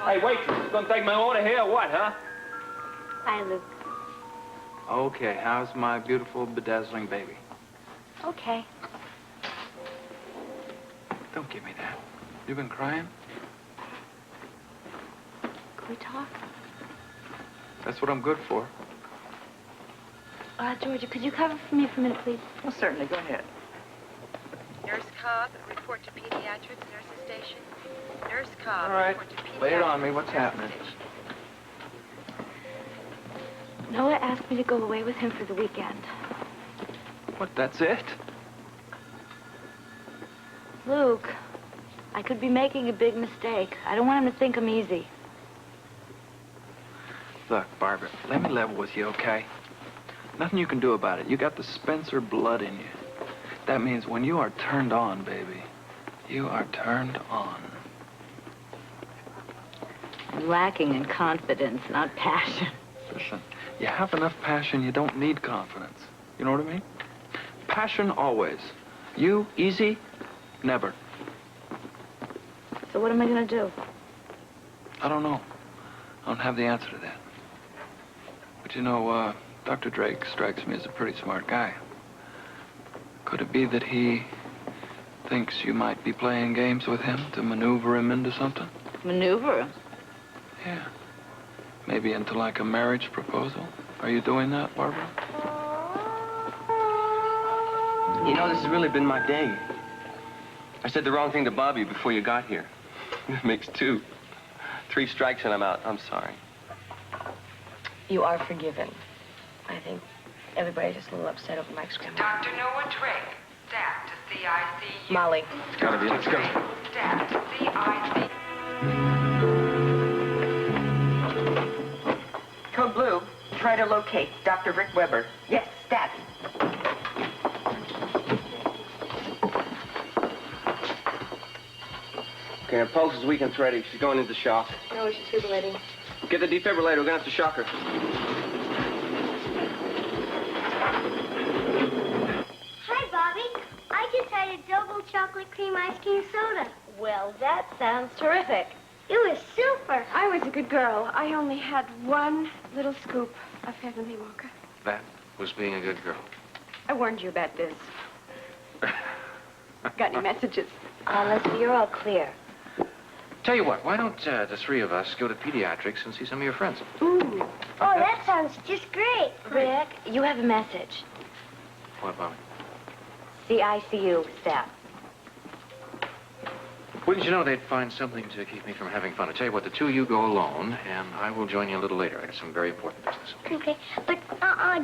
Hey, waitress, you gonna take my order here or what, huh? Hi, Luke. Okay, how's my beautiful, bedazzling baby? Okay. Don't give me that. You been crying? Can we talk? That's what I'm good for. Georgia, could you cover for me for a minute, please? Well, certainly. Go ahead. Nurse Cobb, report to pediatrics, nurses station. Nurse Cobb, All right. report to pediatrics. Lay it on me. What's nurses happening? station. Noah asked me to go away with him for the weekend. What, that's it? Luke, I could be making a big mistake. I don't want him to think I'm easy. Look, Barbara, let me level with you, okay? Nothing you can do about it. You got the Spencer blood in you. That means when you are turned on, baby, you are turned on. I'm lacking in confidence, not passion. Listen, you have enough passion, you don't need confidence. You know what I mean? Passion always. You, easy, never. So what am I gonna do? I don't know. I don't have the answer to that. But you know, Dr. Drake strikes me as a pretty smart guy. Could it be that he thinks you might be playing games with him to maneuver him into something? Maneuver? Yeah. Maybe into like a marriage proposal? Are you doing that, Barbara? You know, this has really been my day. I said the wrong thing to Bobbie before you got here. It makes 2. 3 strikes and I'm out. I'm sorry. You are forgiven. I think everybody's just a little upset over Mike's grandma. Dr. Noah Drake, staff to CICU. Molly. It's gotta be. Let's go. Staff to CICU. Code Blue, try to locate Dr. Rick Weber. Yes, stat. Okay, her pulse is weak and thready. She's going into shock. No, she's defibrillating. Get the defibrillator. We're gonna have to shock her. Hi, Bobbie. I just had a double chocolate cream ice cream soda. Well, that sounds terrific. It was super. I was a good girl. I only had one little scoop of heavenly mocha. That was being a good girl. I warned you about this. Got any messages? Lesley, you're all clear. Tell you what, why don't the 3 of us go to pediatrics and see some of your friends? Ooh. Oh, that sounds just great. Rick, you have a message. What, Bobbie? CICU staff. Wouldn't you know they'd find something to keep me from having fun? I tell you what, the 2 of you go alone, and I will join you a little later. I got some very important business. Okay, but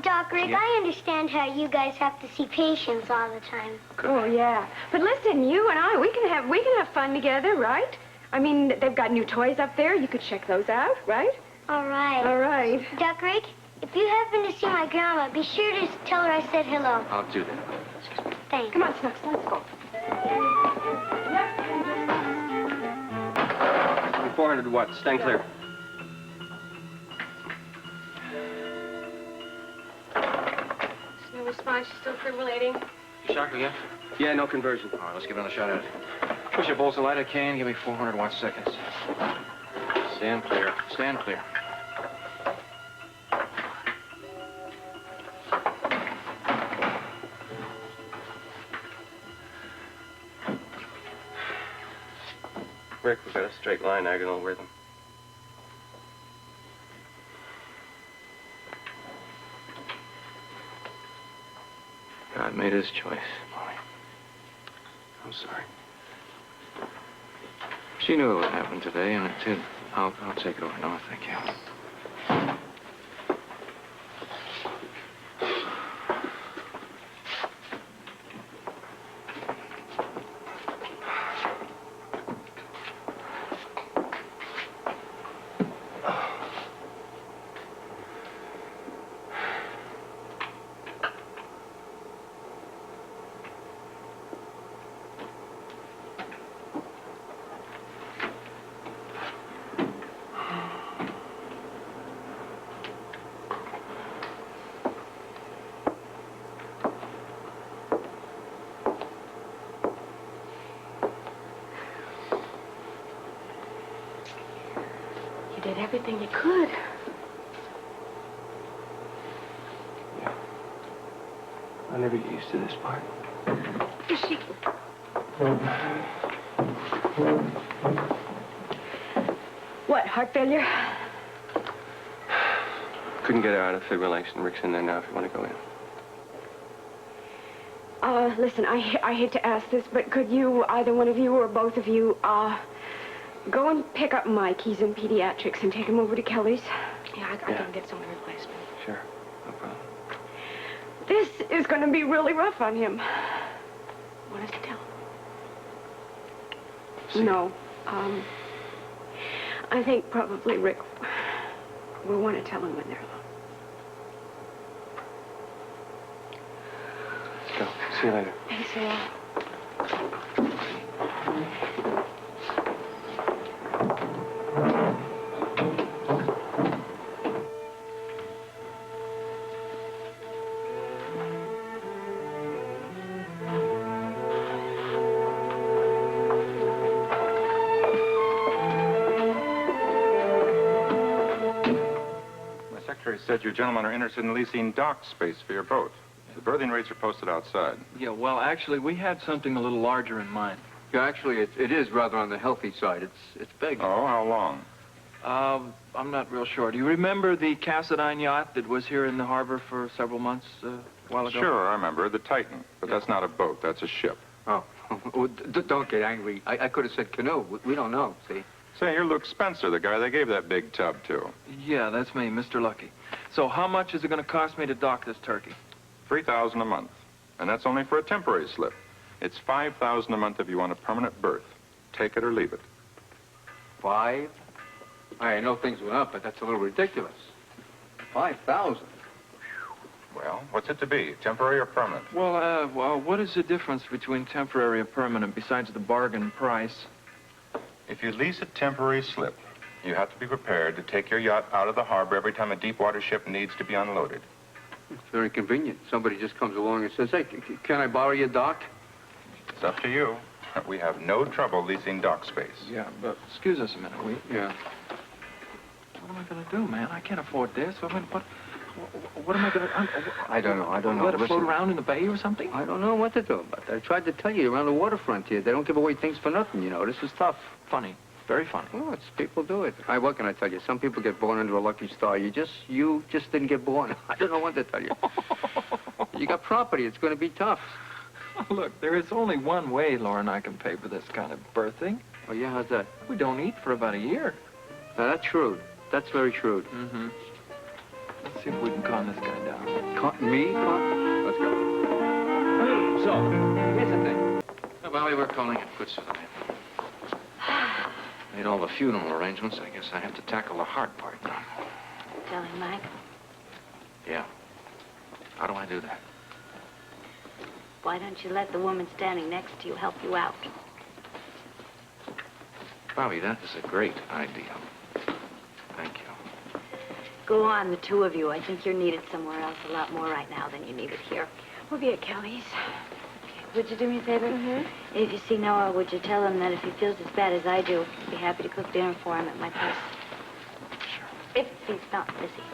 Doc Rick, Yeah? I understand how you guys have to see patients all the time. Oh, yeah. But listen, you and I, we can have fun together, right? I mean, they've got new toys up there. You could check those out, right? All right. All right. Doc Rick, if you happen to see my grandma, be sure to tell her I said hello. I'll do that. Thanks. Come on, Snooks, let's go. 400 watts. Stand clear. No response. She's still fibrillating. You shocked her yet? Yeah, no conversion. All right, let's give it another shot at it. Push your bolts a lighter can. Give me 400 watt seconds. Stand clear. Stand clear. Rick, we've got a straight line, diagonal rhythm. God made his choice, Molly. I'm sorry. She knew it would happen today, and it did. I'll take it over. No, thank you. everything you could. Yeah. I'll never get used to this part. Is she... What, heart failure? Couldn't get her out of fibrillation. Rick's in there now if you want to go in. Listen, I hate to ask this, but could you, either one of you or both of you, go and pick up Mike? He's in pediatrics, and take him over to Kelly's. Yeah, I can get some replacement. Sure, no problem. This is going to be really rough on him. Want us to tell him? No. I think probably Rick will want to tell him when they're alone. Let's go. See you later. Thanks, Al. Said you gentlemen are interested in leasing dock space for your boat. The berthing rates are posted outside. Yeah, well, actually, we had something a little larger in mind. Yeah, actually, it is rather on the healthy side. It's big. Oh, how long? I'm not real sure. Do you remember the Cassadine yacht that was here in the harbor for several months a while ago? Sure, I remember. The Titan. But that's not a boat. That's a ship. Oh, well, don't get angry. I could have said canoe. We don't know, see? Say, you're Luke Spencer, the guy they gave that big tub to. Yeah, that's me, Mr. Lucky. So how much is it going to cost me to dock this turkey? $3,000 a month. And that's only for a temporary slip. It's $5,000 a month if you want a permanent berth. Take it or leave it. 5? I know things went up, but that's a little ridiculous. 5,000. Well, what's it to be? Temporary or permanent? Well, what is the difference between temporary and permanent besides the bargain price? If you lease a temporary slip, you have to be prepared to take your yacht out of the harbor every time a deep water ship needs to be unloaded. It's very convenient. Somebody just comes along and says, hey, can I borrow your dock? It's up to you. We have no trouble leasing dock space. Yeah, but excuse us a minute. Yeah. What am I going to do, man? I can't afford this. I mean, what am I going to... I don't know. Let it float around in the bay or something? I don't know what to do about that. I tried to tell you around the waterfront here. They don't give away things for nothing, you know. This is tough. Funny. Very funny. Well, people do it. What can I tell you? Some people get born into a lucky star. You just didn't get born. I don't know what to tell you. You got property. It's going to be tough. Look, there is only one way Laura and I can pay for this kind of birthing. Oh, yeah? How's that? We don't eat for about a year. Now, that's shrewd. That's very shrewd. Mm-hmm. Let's see if we can con this guy down. Me? Let's go. So, here's the thing. Well, Bobbie, we're calling it quits for the night. Made all the funeral arrangements. I guess I have to tackle the hard part now. Tell him, Mike. Yeah. How do I do that? Why don't you let the woman standing next to you help you out? Bobbie, that is a great idea. Thank you. Go on, the two of you. I think you're needed somewhere else a lot more right now than you need it here. We'll be at Kelly's. Would you do me a favor? Mm-hmm. If you see Noah, would you tell him that if he feels as bad as I do, I'd be happy to cook dinner for him at my place? Sure. If he's not busy.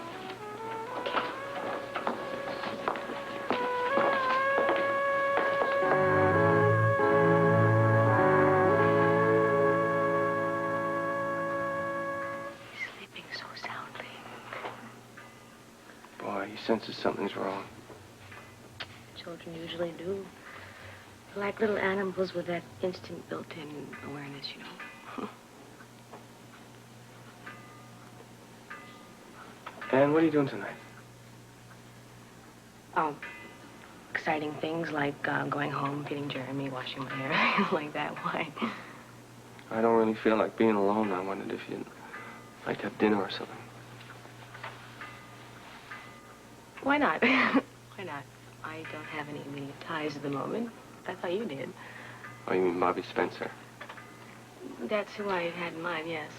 He's sleeping so soundly. Boy, he senses something's wrong. Children usually do. They're like little animals with that instant built-in awareness, you know. Ann, what are you doing tonight? Oh, exciting things like going home, getting Jeremy, washing my hair, like that. Why? I don't really feel like being alone. I wondered if you'd like to have dinner or something. Why not? Why not? I don't have any immediate ties at the moment. I thought you did. Oh, you mean Bobbie Spencer? That's who I had in mind, yes.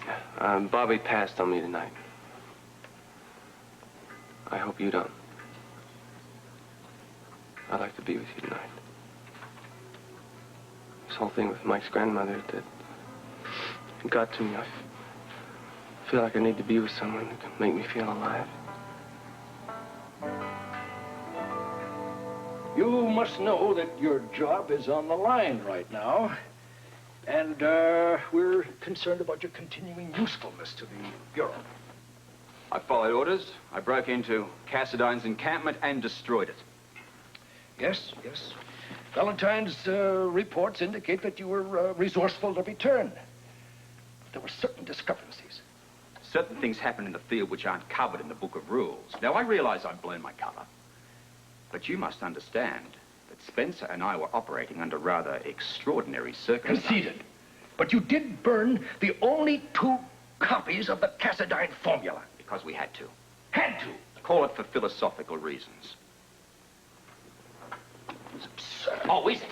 Bobbie passed on me tonight. I hope you don't. I'd like to be with you tonight. This whole thing with Mike's grandmother, it got to me. I feel like I need to be with someone who can make me feel alive. You must know that your job is on the line right now. And we're concerned about your continuing usefulness to the Bureau. I followed orders. I broke into Cassadine's encampment and destroyed it. Yes, yes. Valentine's reports indicate that you were resourceful to return. But there were certain discrepancies. Certain things happen in the field which aren't covered in the Book of Rules. Now, I realize I've blown my cover. But you must understand that Spencer and I were operating under rather extraordinary circumstances. Conceded. But you did burn the only 2 copies of the Cassadine formula. Because we had to. Had to? Call it for philosophical reasons. It's absurd. Oh, is it?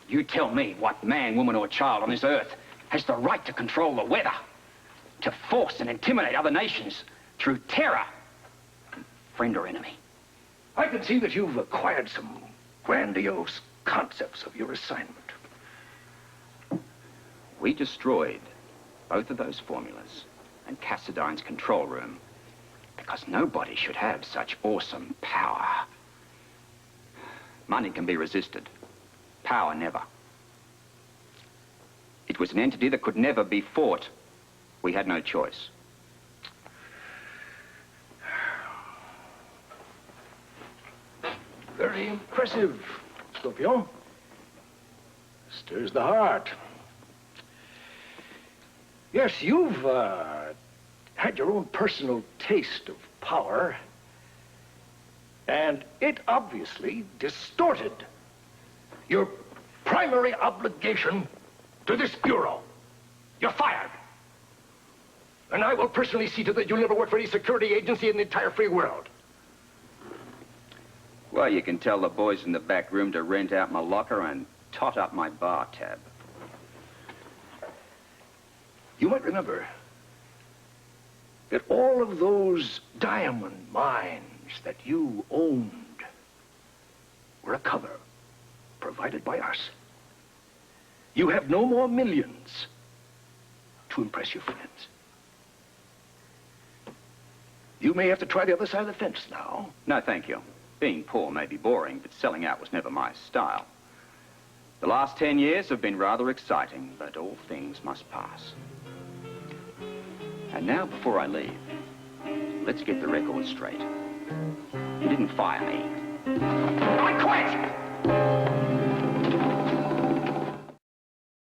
You tell me what man, woman, or child on this earth has the right to control the weather, to force and intimidate other nations through terror, friend or enemy. I can see that you've acquired some grandiose concepts of your assignment. We destroyed both of those formulas and Cassadine's control room because nobody should have such awesome power. Money can be resisted. Power never. It was an entity that could never be fought. We had no choice. Very impressive, Scorpio. Stirs the heart. Yes, you've had your own personal taste of power, and it obviously distorted your primary obligation to this Bureau. You're fired. And I will personally see to that you'll never work for any security agency in the entire free world. Well, you can tell the boys in the back room to rent out my locker and tot up my bar tab. You might remember that all of those diamond mines that you owned were a cover provided by us. You have no more millions to impress your friends. You may have to try the other side of the fence now. No, thank you. Being poor may be boring, but selling out was never my style. The last 10 years have been rather exciting, but all things must pass. And now, before I leave, let's get the record straight. You didn't fire me.